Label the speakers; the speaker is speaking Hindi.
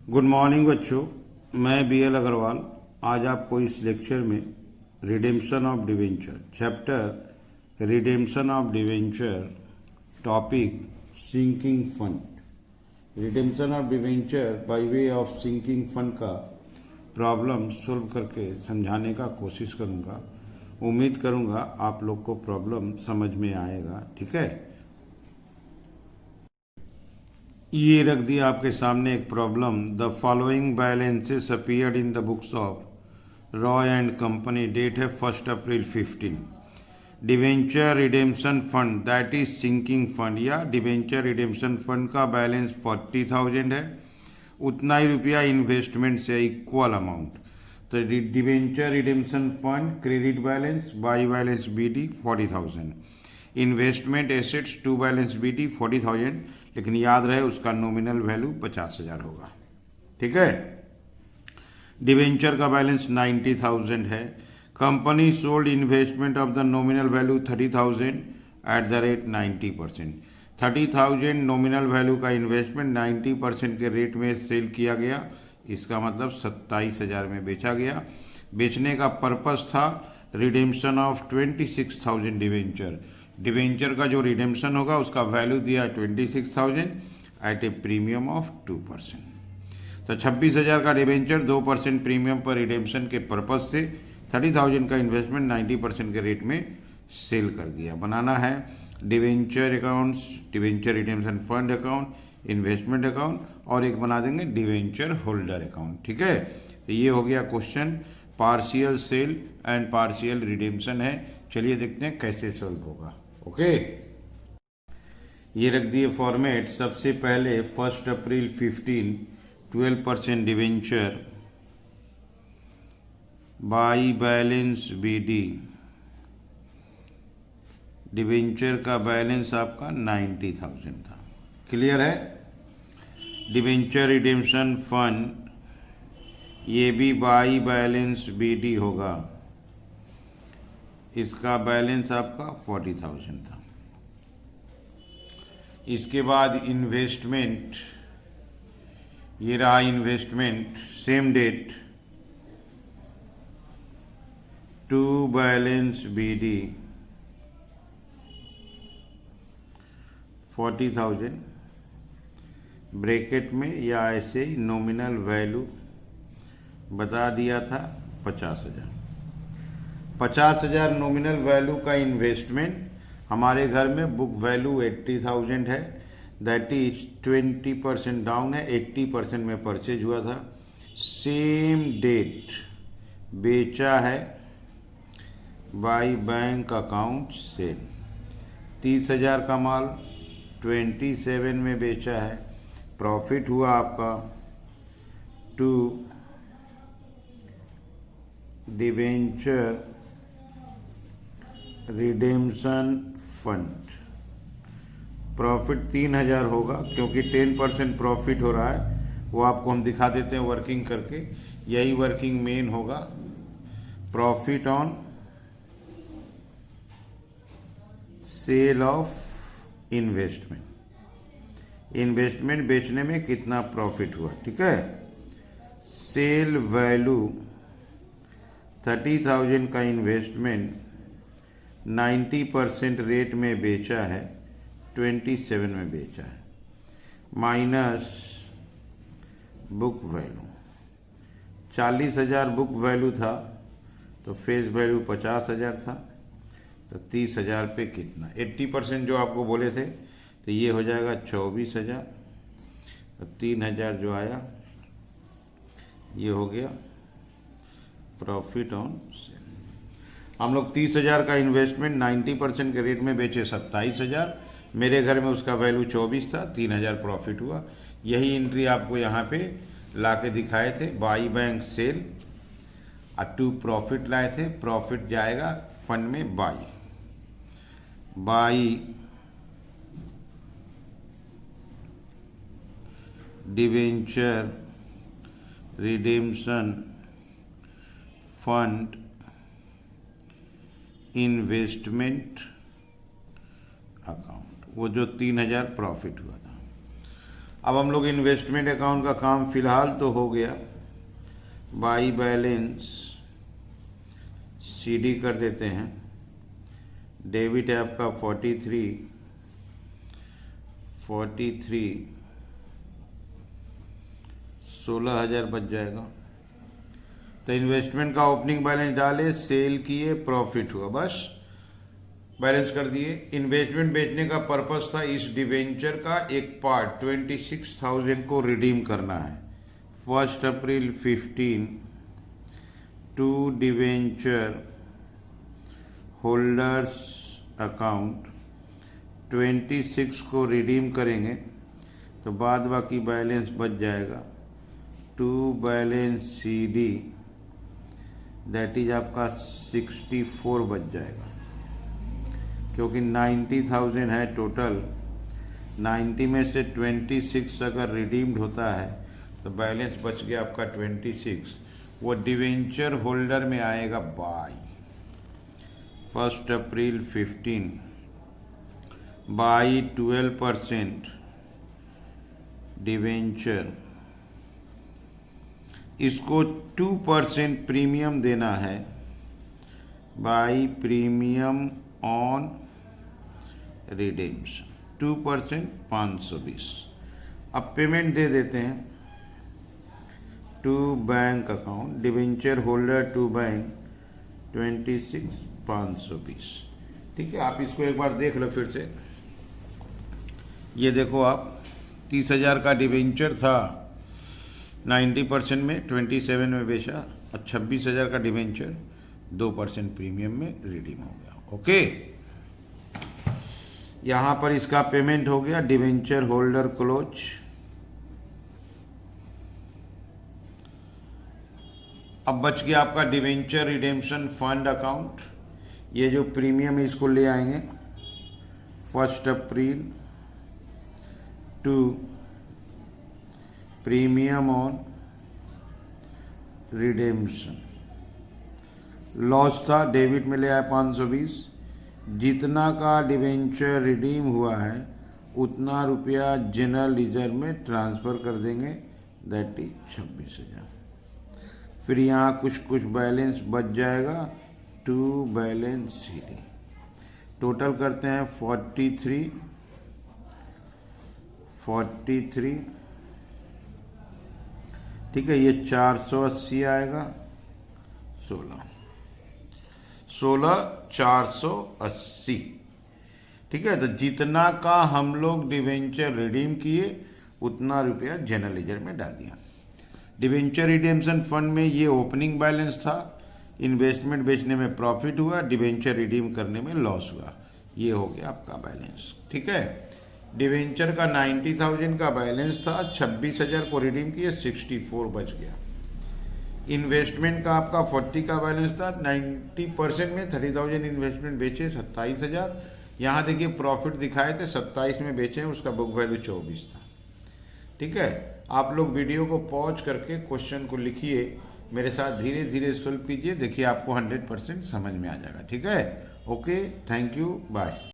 Speaker 1: गुड मॉर्निंग बच्चों, मैं BL अग्रवाल आज आपको इस लेक्चर में redemption of debenture chapter redemption of debenture topic sinking fund redemption of debenture by way of sinking fund का प्रॉब्लम सोल्व करके समझाने का कोशिश करूंगा। उम्मीद करूंगा आप लोग को प्रॉब्लम समझ में आएगा। ठीक है, ये रख दिया आपके सामने एक problem. The following balances appeared in the books of Roy and company, date है 1 April 15। Debenture redemption fund that is sinking fund या डिवेंचर रिडेम्पशन फंड का बैलेंस 40,000 है। उतना ही रुपया इन्वेस्टमेंट से इक्वल अमाउंट। तो debenture redemption fund credit balance by balance BD 40,000, investment assets to balance BD 40,000, लेकिन याद रहे उसका नॉमिनल वैल्यू 50,000 होगा। ठीक है, डिवेंचर का बैलेंस 90,000 है। Company sold investment of the nominal value 30,000 at the rate 90%। 30,000 nominal value का इन्वेस्टमेंट 90% के रेट में सेल किया गया। इसका मतलब 27,000 में बेचा गया। बेचने का पर्पस था रिडेम्पशन ऑफ 26,000 डिवेंचर। डिवेंचर का जो रिडेम्पशन होगा उसका वैल्यू दिया 26,000 एट ए प्रीमियम ऑफ 2%। तो 26,000 का डिवेंचर 2% प्रीमियम पर रिडेम्पशन के पर्पज से 30,000 का इन्वेस्टमेंट 90% के रेट में सेल कर दिया। बनाना है debenture accounts, debenture redemption fund account, investment account, और एक बना देंगे डिवेंचर होल्डर अकाउंट। ठीक है, तो ये हो गया question. Partial sale and partial redemption है। चलिए देखते हैं कैसे सॉल्व होगा। ओके, ये रख दिए फॉर्मेट। सबसे पहले 1 April 15 12% debenture by balance BD। Debenture का बैलेंस आपका 90,000 था। क्लियर है। डिवेंचर रिडेम्पशन फंड ये भी बाई बैलेंस BD होगा। इसका बैलेंस आपका 40,000 था। इसके बाद इन्वेस्टमेंट, ये रहा investment, same date to balance BD 40,000 bracket में, या ऐसे ही नॉमिनल वैल्यू बता दिया था 50,000। 50,000 नॉमिनल वैल्यू का इन्वेस्टमेंट। हमारे घर में बुक वैल्यू 80,000 है, दैट इज 20% डाउन है। 80% में परचेज हुआ था। सेम डेट बेचा है बाई बैंक अकाउंट सेल। 30,000 का माल 27 में बेचा है। प्रॉफिट हुआ आपका to debenture redemption fund. Profit 3,000 होगा क्योंकि 10% प्रॉफिट हो रहा है। वो आपको हम दिखा देते हैं वर्किंग करके। यही वर्किंग मेन होगा। Profit on sale of investment. Investment बेचने में कितना प्रॉफिट हुआ। ठीक है, सेल वैल्यू 30,000 का इन्वेस्टमेंट 90% रेट में बेचा है, 27 में बेचा है, minus book value 40,000 book value था, तो फेस वैल्यू 50,000 था। तो 30,000 पे कितना, 80% जो आपको बोले थे, तो ये हो जाएगा 24,000। तो 3,000 जो आया ये हो गया प्रॉफिट ऑन सेल। हम लोग 30,000 का इन्वेस्टमेंट 90% के रेट में बेचे 27,000। मेरे घर में उसका वैल्यू 24 था, 3,000 प्रॉफिट हुआ। यही एंट्री आपको यहाँ पे ला के दिखाए थे। बाई बैंक सेल और टू प्रॉफिट लाए थे। प्रॉफिट जाएगा फंड में by debenture redemption fund investment account, वो जो 3,000 प्रॉफिट हुआ था। अब हम लोग इन्वेस्टमेंट अकाउंट का काम फिलहाल तो हो गया। बाई बैलेंस सीडी कर देते हैं। डेबिट है आपका 43 16,000 बच जाएगा। तो इन्वेस्टमेंट का ओपनिंग बैलेंस डाले, सेल किए, प्रॉफिट हुआ, बस बैलेंस कर दिए। इन्वेस्टमेंट बेचने का पर्पस था इस डिवेंचर का एक पार्ट 26,000 को रिडीम करना है। 1 April 15 to debenture holders account 26 को रिडीम करेंगे तो बाद बाकी बैलेंस बच जाएगा। To balance CD that is आपका 64 बच जाएगा, क्योंकि 90,000 है टोटल। 90 में से 26 अगर रिडीम्ड होता है तो बैलेंस बच गया आपका 26। वो डिवेंचर होल्डर में आएगा बाय 1 अप्रैल 15 बाई 12% डिवेंचर। इसको 2% प्रीमियम देना है बाई प्रीमियम ऑन रिडीम्स 2% 520। अब पेमेंट दे देते हैं to bank account debenture holder to bank 26 520। ठीक है, आप इसको एक बार देख लो फिर से। ये देखो आप 30,000 का डिवेंचर था, 90% में 27 में बेचा, और 26,000 का डिवेंचर 2% प्रीमियम में रिडीम हो गया। ओके, यहाँ पर इसका पेमेंट हो गया। Debenture holder close. अब बच गया आपका डिवेंचर रिडेम्पशन फंड अकाउंट। ये जो प्रीमियम है इसको ले आएंगे 1 April to premium on redemption. Loss था, डेबिट में ले आए 520। जितना का डिवेंचर रिडीम हुआ है उतना रुपया जनरल रिजर्व में ट्रांसफ़र कर देंगे, दैट इज 26,000। फिर यहाँ कुछ कुछ बैलेंस बच जाएगा टू बैलेंस सीडी। टोटल करते हैं 43 ठीक है, ये 480 आएगा 16 480। ठीक है, तो जितना का हम लोग डिवेंचर रिडीम किए उतना रुपया जनरल लेजर में डाल दिया। डिवेंचर रिडेम्पशन फंड में ये ओपनिंग बैलेंस था। इन्वेस्टमेंट बेचने में प्रॉफिट हुआ, डिवेंचर रिडीम करने में लॉस हुआ। ये हो गया आपका बैलेंस। ठीक है, डिवेंचर का 90,000 का बैलेंस था, 26,000 को रिडीम किए, 64 बच गया। इन्वेस्टमेंट का आपका 40 का बैलेंस था, 90% में 30,000 इन्वेस्टमेंट बेचे, 27,000। यहाँ देखिए प्रॉफिट दिखाए थे, 27 में बेचे, उसका बुक वैल्यू 24 था। ठीक है, आप लोग वीडियो को पॉज करके क्वेश्चन को लिखिए, मेरे साथ धीरे धीरे सॉल्व कीजिए, देखिए आपको 100% समझ में आ जाएगा। ठीक है, ओके, थैंक यू, बाय।